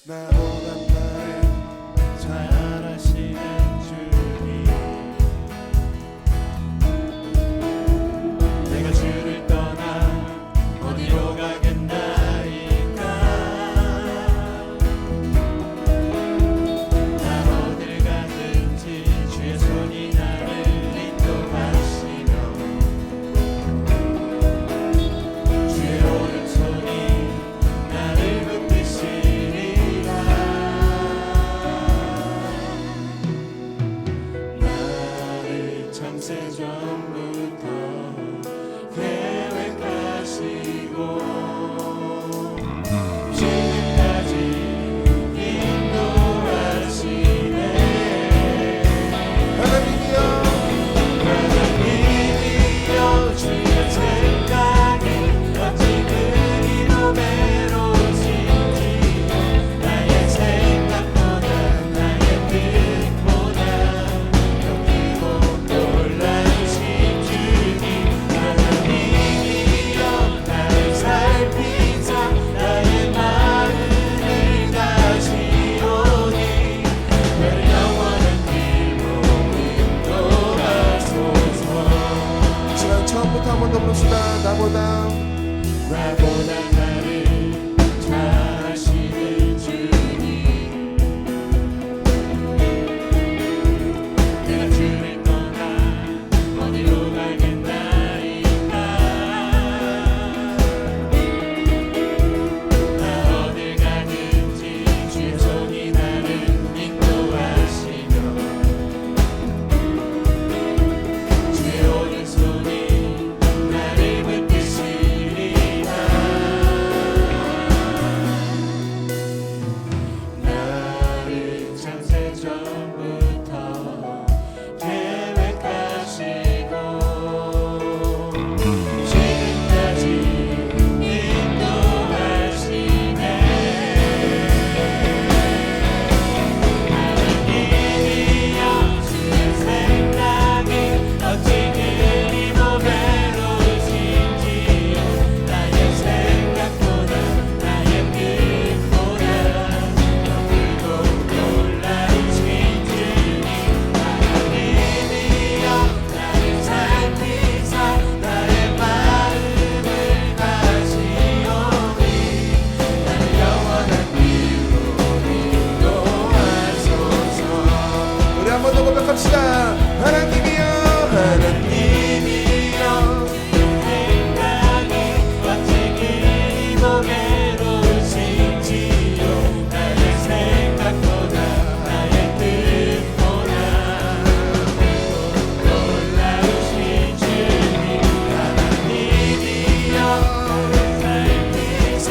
나보다 나를 잘 아시는 주님, 내가 주를 떠나 어디로 가겠나이까. 난 어딜 가든지 주의 손이 나를 인도하시며 주의 오른손이 나를 붙드시리라. 나를 창세전부터 계획하시고 지금까지 인도하시네. 하나님이여, 하나님이여, 주의 생각이 어찌 그리도 외로우신지, 나의 생각보다 나의 뜻보다 더 크고 놀라우신 주님. 하나님이여, 나를 살피사 나의 마음을 다시오니 나를 영원한 길로 인도하소서. 시간 처음부터 한 번 더 부릅시다. 나보다 나를 잘 아시는 주님, 내가 주를 떠나 어디로 가겠나이까. 나 어딜 가든지 주의 손이 나를 인도하시며 주의 오른손이 나를 붙드시리라. 나를 창세전부터 계획하시고 지금까지 인도하시네. 하나님이여, 주의 생각이 어찌 그리도 외로우신지, 나의 생각보다 나의 뜻보다 더 크고 놀라우신 주님. 하나님이여, 나를 살피사 나의 마음을 다시오니 나를 영원한 길로 인도하소서. 우리 한 번 더 고백합시다. 하나님이여, 하나님이여, 생각이 어찌 그리도 외로우신지요, 나의 생각보다 나의 뜻보다 놀라우신 주님. 하나님이여, 나를 살피사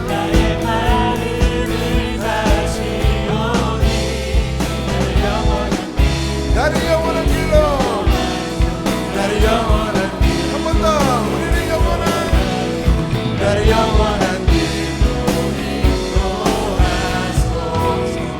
나의 마음을 다시오니 나를 영원한 길로, 나를 영원한 길, 한 번 더 우리를 영원한, 나를 영원한 길로 인도하소서.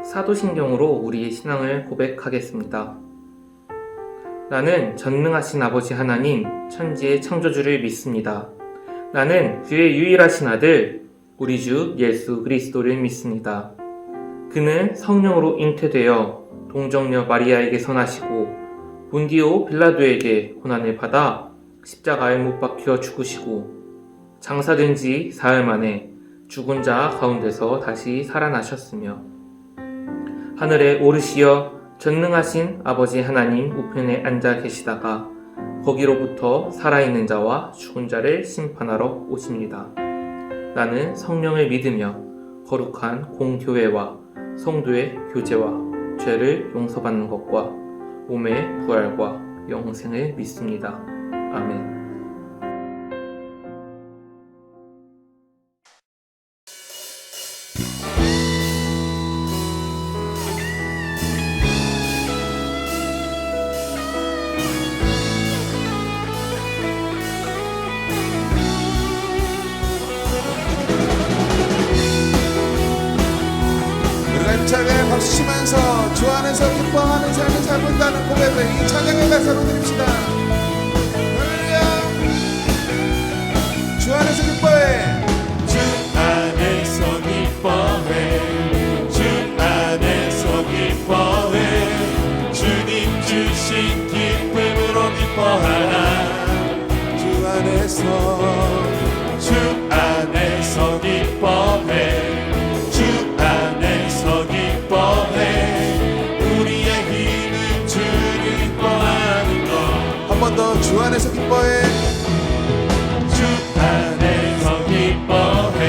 사도신경으로 우리의 신앙을 고백하겠습니다. 나는 전능하신 아버지 하나님, 천지의 창조주를 믿습니다. 나는 그의 유일하신 아들, 우리 주 예수 그리스도를 믿습니다. 그는 성령으로 잉태되어 동정녀 마리아에게 선하시고 본디오 빌라도에게 고난을 받아 십자가에 못 박혀 죽으시고 장사된 지 사흘 만에 죽은 자 가운데서 다시 살아나셨으며 하늘에 오르시어 전능하신 아버지 하나님 우편에 앉아 계시다가 거기로부터 살아있는 자와 죽은 자를 심판하러 오십니다. 나는 성령을 믿으며 거룩한 공교회와 성도의 교제와 죄를 용서받는 것과 몸의 부활과 영생을 믿습니다. 아멘. 힘차게 박수치면서 주 안에서 기뻐하는 삶을 살고있다는 고백을 이 찬양의 가사로 드립시다. 할렐루야. 주 안에서 기뻐해. 주 안에서 기뻐해. 주 안에서 기뻐해. 주님 주신 기쁨으로 기뻐하라. 주 안에서 기뻐해. 주 안에서 기뻐해. 우리의 힘은 주를 기뻐하는 것. 한 번 더 주 안에서 기뻐해. 주 안에서 기뻐해.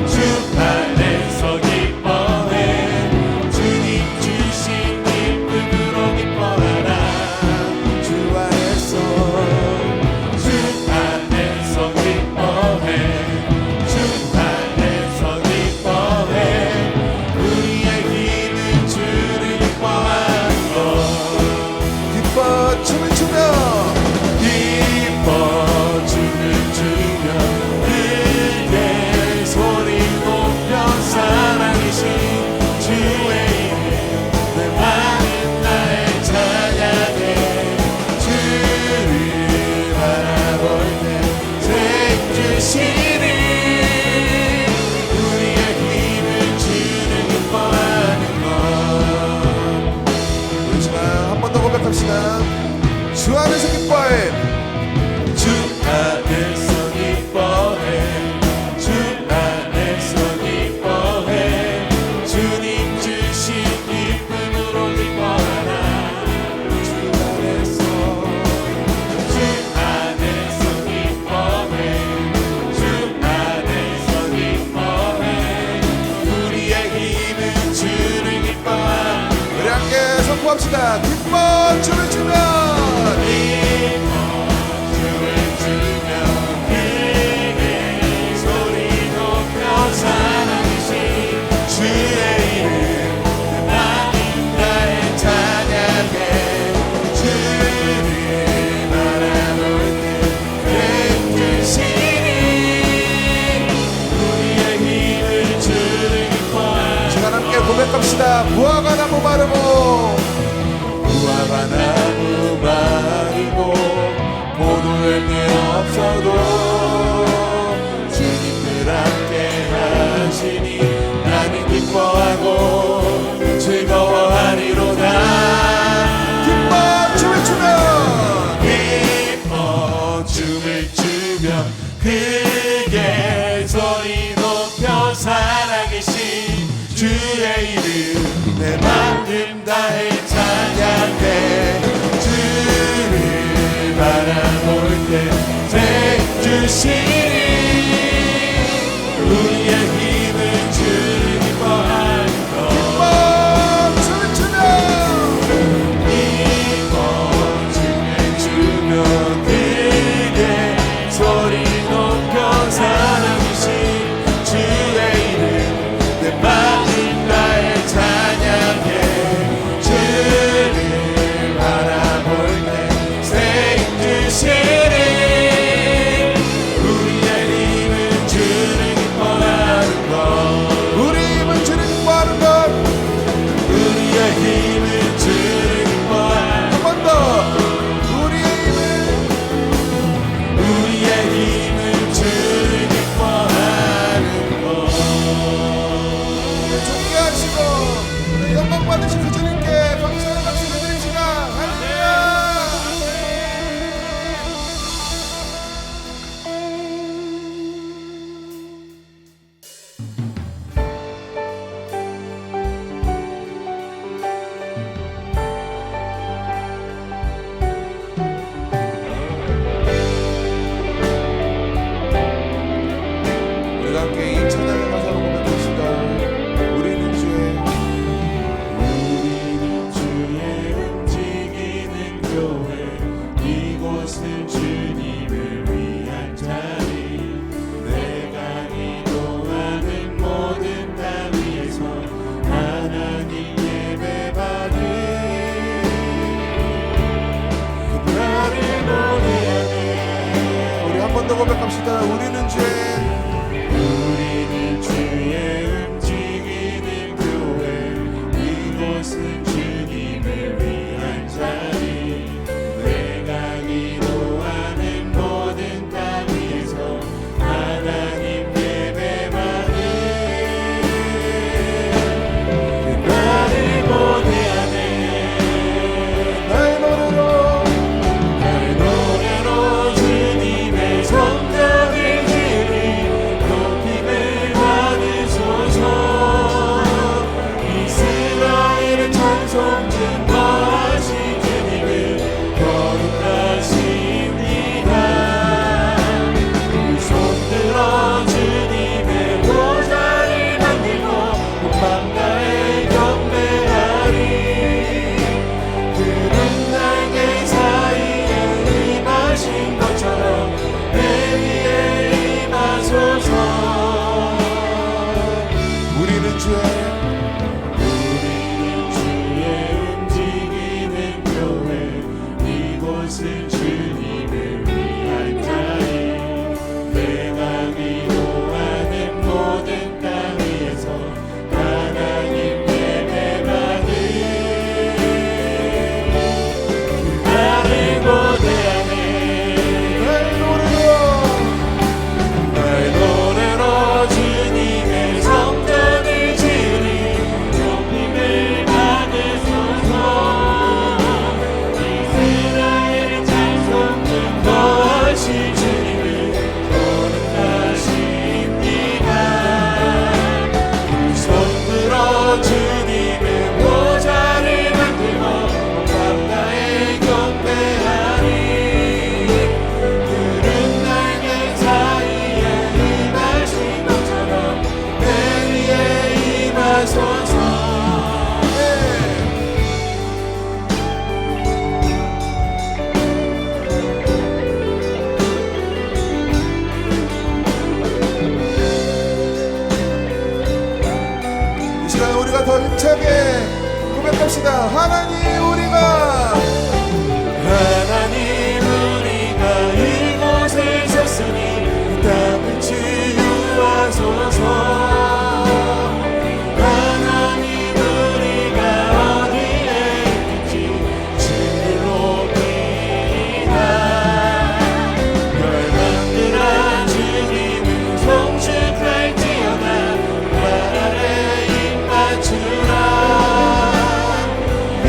주 안에서 기뻐해. 주님 주신 기쁨으로 기뻐하라. 주 안에서 기뻐해. 주 안에서 기뻐해. 우리의 힘은 주를 기뻐하는 것. 기뻐 춤을 추며 기뻐 춤을 추며 크게 소리 높여 사랑이신 주의 이름 내 마음 나의 찬양해. 주를 바라볼 때 주시니 우리의 힘을 주는 기뻐하는 것. 그렇지만 한 번 더 고백합시다. 주 안에서 기뻐해. 주 안에서 기뻐해. 주 안에서 기뻐해. 주님 주신 기쁨으로 기뻐하라. 주 안에서 기뻐해. 주 안에서 기뻐해. 우리의 힘은 주를 기뻐하라. 우리 함께 선포합시다. 기뻐 춤을 추며 춤을 추며 크게 소리 높여 사랑이신 주의 이름 내 마음 다해 찬양해. 주를 바라볼 때 주시니 우리의 힘을 주를 기뻐하라. 시간 함께 고백합시다. 무화과 나무 마르고 무화과 나무 마르고 포도 열매 없어도 주님들 함께 하시니 나는 기뻐하고 즐거워하리로다. 기뻐 춤을 추며 기뻐 춤을 추며 크게 소리 높여 살아계신 주의 이름 내 마음 다해 찬양해. 주를 바라볼 때 주시니 우리의 힘은 주를 기뻐하는 것. 기뻐 춤을 추며 기뻐 춤을 추며 크게 소리 높여 사랑이신 주의 이름 내 마음 다해 찬양해. 주를 바라볼 때 주시니 우리의 힘은 주를 기뻐하는 것. 우리 힘은 주를 기뻐하는 것. 우리의 힘은 주를 기뻐하는 한 번 더 우리의 힘은 주를 기뻐하는 것. 존귀하시고 영광 받으신 그 주님께 박수를 드립시다. 할렐루야. 우리가 함께 이 찬양의 가사로 고백합시다. 우리는 주의 더 힘차게 고백합시다. 하나님 우리가 이곳에 섰으니 땅을 치유하소서. 하나님 우리가 어디에 있든지 주를 높이리라. 열방들아 주님을 송축할지어다. 발 아래 입 맞추라.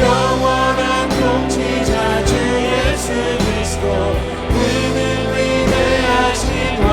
영원한 통치자 주 예수 그리스도 그는 위대하신 왕.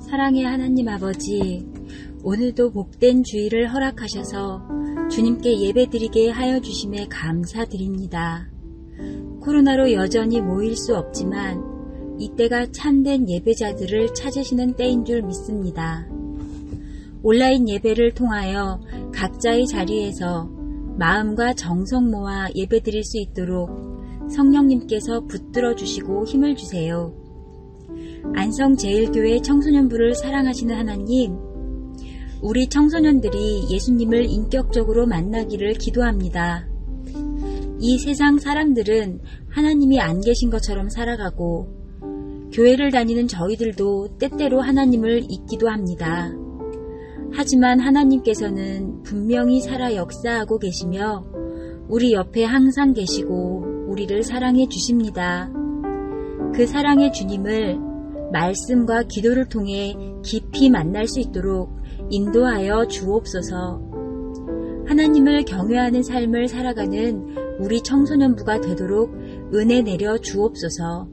사랑의 하나님 아버지, 오늘도 복된 주일을 허락하셔서 주님께 예배드리게 하여 주심에 감사드립니다. 코로나로 여전히 모일 수 없지만 이때가 참된 예배자들을 찾으시는 때인 줄 믿습니다. 온라인 예배를 통하여 각자의 자리에서 마음과 정성 모아 예배드릴 수 있도록 성령님께서 붙들어 주시고 힘을 주세요. 안성제일교회 청소년부를 사랑하시는 하나님, 우리 청소년들이 예수님을 인격적으로 만나기를 기도합니다. 이 세상 사람들은 하나님이 안 계신 것처럼 살아가고 교회를 다니는 저희들도 때때로 하나님을 잊기도 합니다. 하지만 하나님께서는 분명히 살아 역사하고 계시며 우리 옆에 항상 계시고 우리를 사랑해 주십니다. 그 사랑의 주님을 말씀과 기도를 통해 깊이 만날 수 있도록 인도하여 주옵소서. 하나님을 경외하는 삶을 살아가는 우리 청소년부가 되도록 은혜 내려 주옵소서.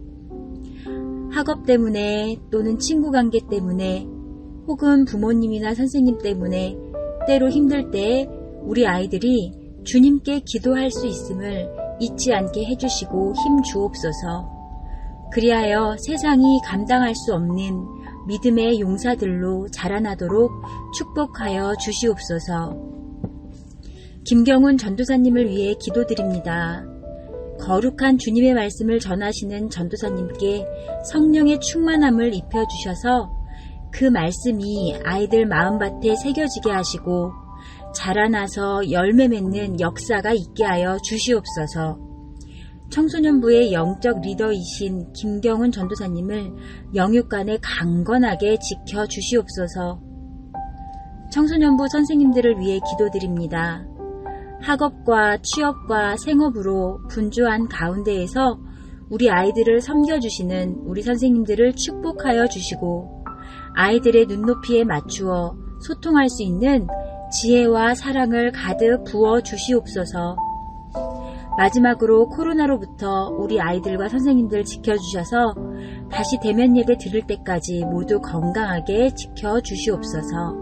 학업 때문에 또는 친구 관계 때문에 혹은 부모님이나 선생님 때문에 때로 힘들 때 우리 아이들이 주님께 기도할 수 있음을 잊지 않게 해주시고 힘 주옵소서. 그리하여 세상이 감당할 수 없는 믿음의 용사들로 자라나도록 축복하여 주시옵소서. 김경훈 전도사님을 위해 기도드립니다. 거룩한 주님의 말씀을 전하시는 전도사님께 성령의 충만함을 입혀주셔서 그 말씀이 아이들 마음밭에 새겨지게 하시고 자라나서 열매 맺는 역사가 있게 하여 주시옵소서. 청소년부의 영적 리더이신 김경훈 전도사님을 영육간에 강건하게 지켜주시옵소서. 청소년부 선생님들을 위해 기도드립니다. 학업과 취업과 생업으로 분주한 가운데에서 우리 아이들을 섬겨주시는 우리 선생님들을 축복하여 주시고 아이들의 눈높이에 맞추어 소통할 수 있는 지혜와 사랑을 가득 부어 주시옵소서. 마지막으로 코로나로부터 우리 아이들과 선생님들 지켜주셔서 다시 대면 예배 드릴 때까지 모두 건강하게 지켜주시옵소서.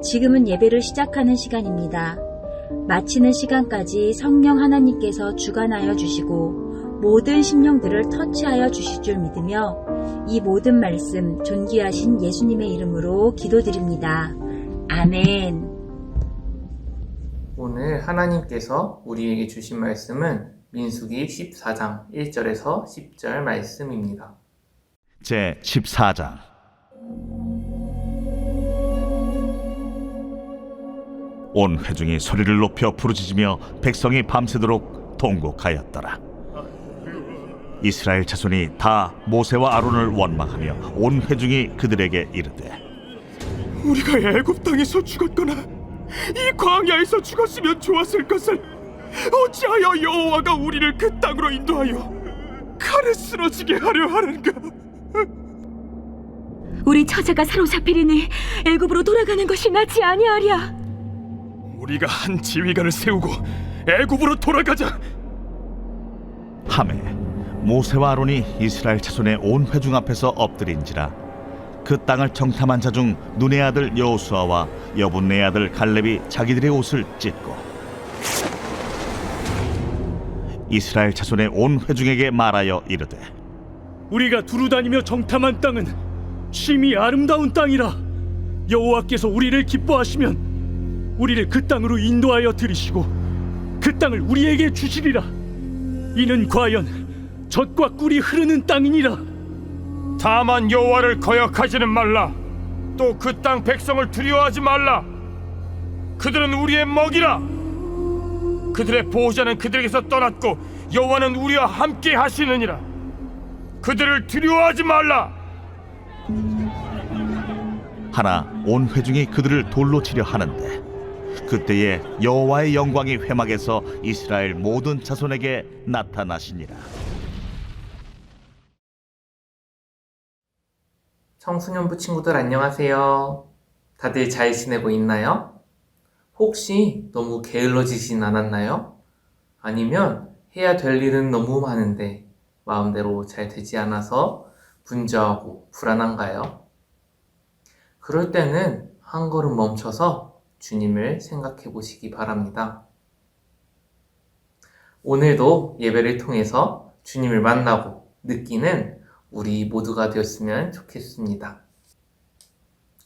지금은 예배를 시작하는 시간입니다. 마치는 시간까지 성령 하나님께서 주관하여 주시고 모든 심령들을 터치하여 주실 줄 믿으며 이 모든 말씀 존귀하신 예수님의 이름으로 기도드립니다. 아멘. 오늘 하나님께서 우리에게 주신 말씀은 민수기 14장 1절에서 10절 말씀입니다. 제 14장. 온 회중이 소리를 높여 부르짖으며 백성이 밤새도록 통곡하였더라. 이스라엘 자손이 다 모세와 아론을 원망하며 온 회중이 그들에게 이르되, 우리가 애굽 땅에서 죽었거나 이 광야에서 죽었으면 좋았을 것을 어찌하여 여호와가 우리를 그 땅으로 인도하여 칼에 쓰러지게 하려 하는가? 우리 처자가 사로잡히리니 애굽으로 돌아가는 것이 낫지 아니하랴. 우리가 한 지휘관을 세우고 애굽으로 돌아가자. 하매 모세와 아론이 이스라엘 자손의 온 회중 앞에서 엎드린지라. 그 땅을 정탐한 자 중 눈의 아들 여호수아와 여분네 아들 갈렙이 자기들의 옷을 찢고 이스라엘 자손의 온 회중에게 말하여 이르되, 우리가 두루다니며 정탐한 땅은 심히 아름다운 땅이라. 여호와께서 우리를 기뻐하시면 우리를 그 땅으로 인도하여 들이시고 그 땅을 우리에게 주시리라. 이는 과연 젖과 꿀이 흐르는 땅이니라. 다만 여호와를 거역하지는 말라. 또 그 땅 백성을 두려워하지 말라. 그들은 우리의 먹이라. 그들의 보호자는 그들에게서 떠났고 여호와는 우리와 함께 하시느니라. 그들을 두려워하지 말라. 하나 온 회중이 그들을 돌로 치려 하는데 그때에 여호와의 영광이 회막에서 이스라엘 모든 자손에게 나타나시니라. 청소년부 친구들 안녕하세요. 다들 잘 지내고 있나요? 혹시 너무 게을러지진 않았나요? 아니면 해야 될 일은 너무 많은데 마음대로 잘 되지 않아서 분주하고 불안한가요? 그럴 때는 한 걸음 멈춰서 주님을 생각해 보시기 바랍니다. 오늘도 예배를 통해서 주님을 만나고 느끼는 우리 모두가 되었으면 좋겠습니다.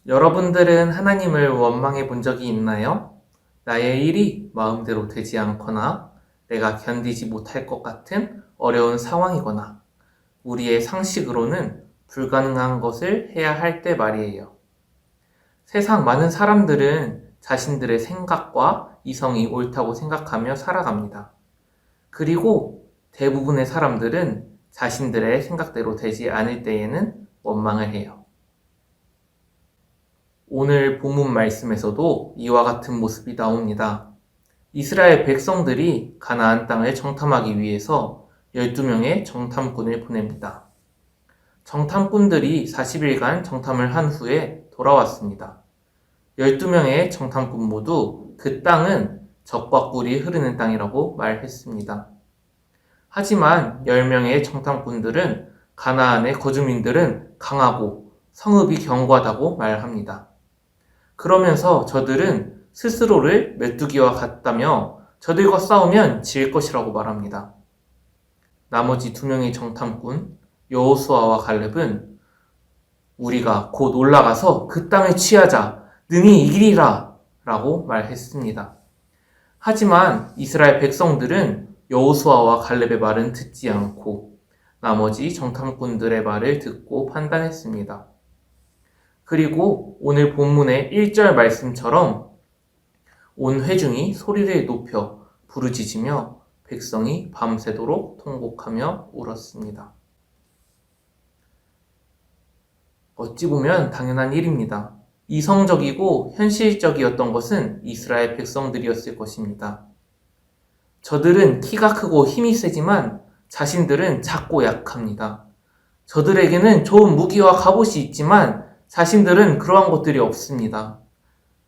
여러분들은 하나님을 원망해 본 적이 있나요? 나의 일이 마음대로 되지 않거나 내가 견디지 못할 것 같은 어려운 상황이거나 우리의 상식으로는 불가능한 것을 해야 할 때 말이에요. 세상 많은 사람들은 자신들의 생각과 이성이 옳다고 생각하며 살아갑니다. 그리고 대부분의 사람들은 자신들의 생각대로 되지 않을 때에는 원망을 해요. 오늘 본문 말씀에서도 이와 같은 모습이 나옵니다. 이스라엘 백성들이 가나안 땅을 정탐하기 위해서 12명의 정탐꾼을 보냅니다. 정탐꾼들이 40일간 정탐을 한 후에 돌아왔습니다. 12명의 정탐꾼 모두 그 땅은 젖과 꿀이 흐르는 땅이라고 말했습니다. 하지만 10명의 정탐꾼들은 가나안의 거주민들은 강하고 성읍이 견고하다고 말합니다. 그러면서 저들은 스스로를 메뚜기와 같다며 저들과 싸우면 질 것이라고 말합니다. 나머지 2명의 정탐꾼 여호수아와 갈렙은 우리가 곧 올라가서 그 땅을 취하자 능히 이기리라 라고 말했습니다. 하지만 이스라엘 백성들은 여호수아와 갈렙의 말은 듣지 않고 나머지 정탐꾼들의 말을 듣고 판단했습니다. 그리고 오늘 본문의 1절 말씀처럼 온 회중이 소리를 높여 부르짖으며 백성이 밤새도록 통곡하며 울었습니다. 어찌 보면 당연한 일입니다. 이성적이고 현실적이었던 것은 이스라엘 백성들이었을 것입니다. 저들은 키가 크고 힘이 세지만 자신들은 작고 약합니다. 저들에게는 좋은 무기와 갑옷이 있지만 자신들은 그러한 것들이 없습니다.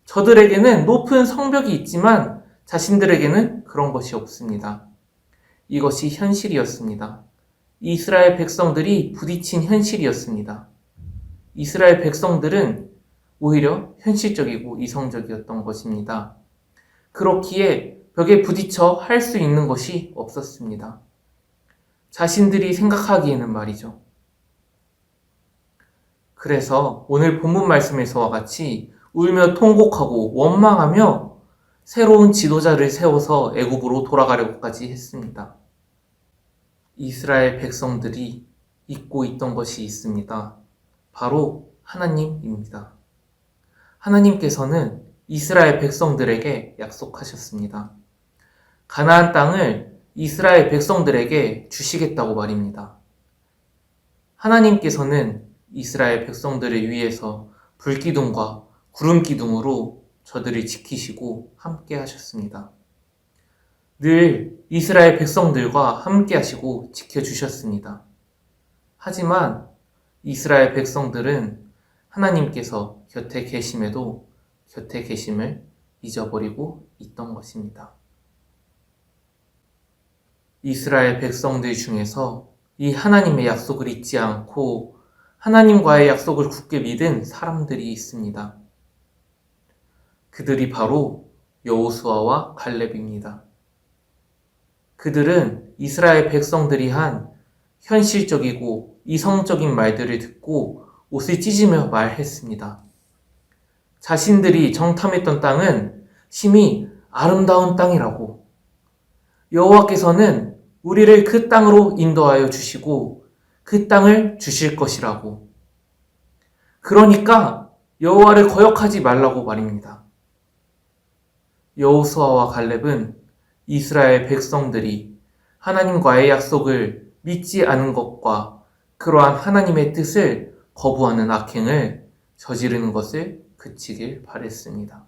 저들에게는 높은 성벽이 있지만 자신들에게는 그런 것이 없습니다. 이것이 현실이었습니다. 이스라엘 백성들이 부딪힌 현실이었습니다. 이스라엘 백성들은 오히려 현실적이고 이성적이었던 것입니다. 그렇기에 벽에 부딪혀 할 수 있는 것이 없었습니다. 자신들이 생각하기에는 말이죠. 그래서 오늘 본문 말씀에서와 같이 울며 통곡하고 원망하며 새로운 지도자를 세워서 애굽으로 돌아가려고까지 했습니다. 이스라엘 백성들이 잊고 있던 것이 있습니다. 바로 하나님입니다. 하나님께서는 이스라엘 백성들에게 약속하셨습니다. 가나안 땅을 이스라엘 백성들에게 주시겠다고 말입니다. 하나님께서는 이스라엘 백성들을 위해서 불기둥과 구름기둥으로 저들을 지키시고 함께 하셨습니다. 늘 이스라엘 백성들과 함께 하시고 지켜주셨습니다. 하지만 이스라엘 백성들은 하나님께서 곁에 계심에도 곁에 계심을 잊어버리고 있던 것입니다. 이스라엘 백성들 중에서 이 하나님의 약속을 잊지 않고 하나님과의 약속을 굳게 믿은 사람들이 있습니다. 그들이 바로 여호수아와 갈렙입니다. 그들은 이스라엘 백성들이 한 현실적이고 이성적인 말들을 듣고 옷을 찢으며 말했습니다. 자신들이 정탐했던 땅은 심히 아름다운 땅이라고, 여호와께서는 우리를 그 땅으로 인도하여 주시고 그 땅을 주실 것이라고, 그러니까 여호와를 거역하지 말라고 말입니다. 여호수아와 갈렙은 이스라엘 백성들이 하나님과의 약속을 믿지 않은 것과 그러한 하나님의 뜻을 거부하는 악행을 저지르는 것을 그치길 바랬습니다.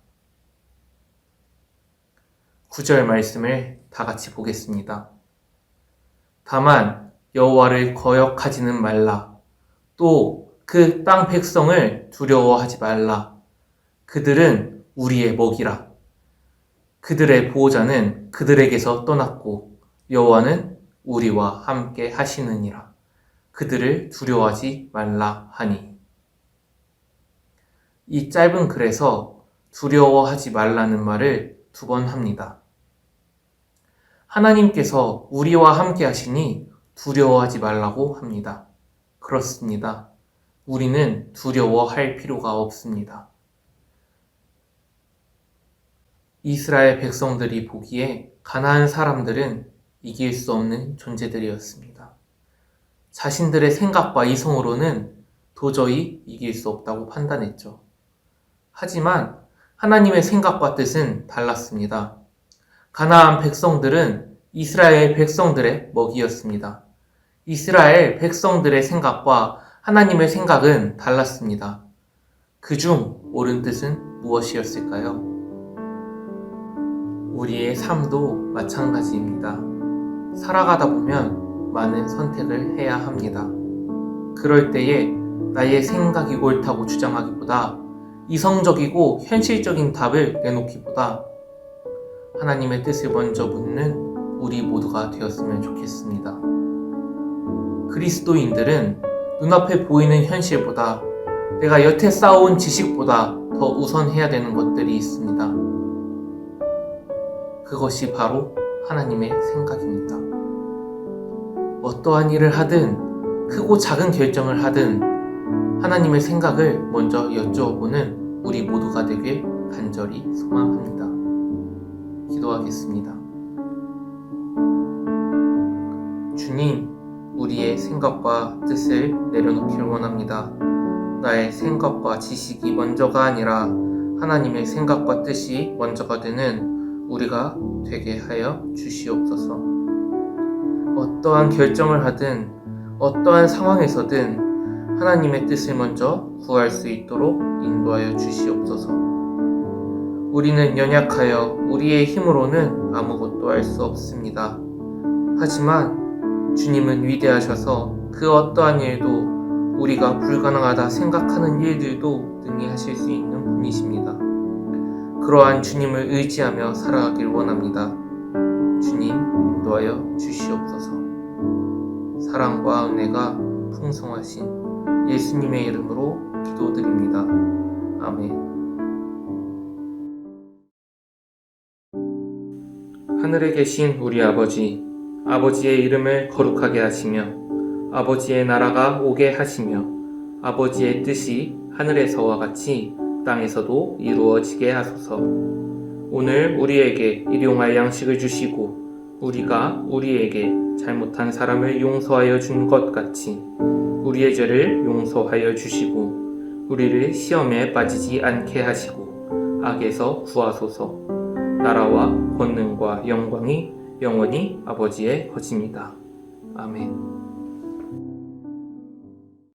9절 말씀을 다 같이 보겠습니다. 다만 여호와를 거역하지는 말라. 또 그 땅 백성을 두려워하지 말라. 그들은 우리의 먹이라. 그들의 보호자는 그들에게서 떠났고 여호와는 우리와 함께 하시느니라. 그들을 두려워하지 말라 하니. 이 짧은 글에서 두려워하지 말라는 말을 2번 합니다. 하나님께서 우리와 함께 하시니 두려워하지 말라고 합니다. 그렇습니다. 우리는 두려워할 필요가 없습니다. 이스라엘 백성들이 보기에 가나안 사람들은 이길 수 없는 존재들이었습니다. 자신들의 생각과 이성으로는 도저히 이길 수 없다고 판단했죠. 하지만 하나님의 생각과 뜻은 달랐습니다. 가나안 백성들은 이스라엘 백성들의 먹이였습니다. 이스라엘 백성들의 생각과 하나님의 생각은 달랐습니다. 그중 옳은 뜻은 무엇이었을까요? 우리의 삶도 마찬가지입니다. 살아가다 보면 많은 선택을 해야 합니다. 그럴 때에 나의 생각이 옳다고 주장하기보다 이성적이고 현실적인 답을 내놓기보다 하나님의 뜻을 먼저 묻는 우리 모두가 되었으면 좋겠습니다. 그리스도인들은 눈앞에 보이는 현실보다 내가 여태 쌓아온 지식보다 더 우선해야 되는 것들이 있습니다. 그것이 바로 하나님의 생각입니다. 어떠한 일을 하든 크고 작은 결정을 하든 하나님의 생각을 먼저 여쭈어보는 우리 모두가 되길 간절히 소망합니다. 기도하겠습니다. 주님, 우리의 생각과 뜻을 내려놓길 원합니다. 나의 생각과 지식이 먼저가 아니라 하나님의 생각과 뜻이 먼저가 되는 우리가 되게 하여 주시옵소서. 어떠한 결정을 하든 어떠한 상황에서든 하나님의 뜻을 먼저 구할 수 있도록 인도하여 주시옵소서. 우리는 연약하여 우리의 힘으로는 아무것도 할 수 없습니다. 하지만 주님은 위대하셔서 그 어떠한 일도 우리가 불가능하다 생각하는 일들도 능히 하실 수 있는 분이십니다. 그러한 주님을 의지하며 살아가길 원합니다. 주님, 인도하여 주시옵소서. 사랑과 은혜가 풍성하신 예수님의 이름으로 기도드립니다. 아멘. 하늘에 계신 우리 아버지, 아버지의 이름을 거룩하게 하시며 아버지의 나라가 오게 하시며 아버지의 뜻이 하늘에서와 같이 땅에서도 이루어지게 하소서. 오늘 우리에게 일용할 양식을 주시고 우리가 우리에게 잘못한 사람을 용서하여 준 것 같이 우리의 죄를 용서하여 주시고 우리를 시험에 빠지지 않게 하시고 악에서 구하소서. 나라와 권능과 영광이 영원히 아버지의 것입니다. 아멘.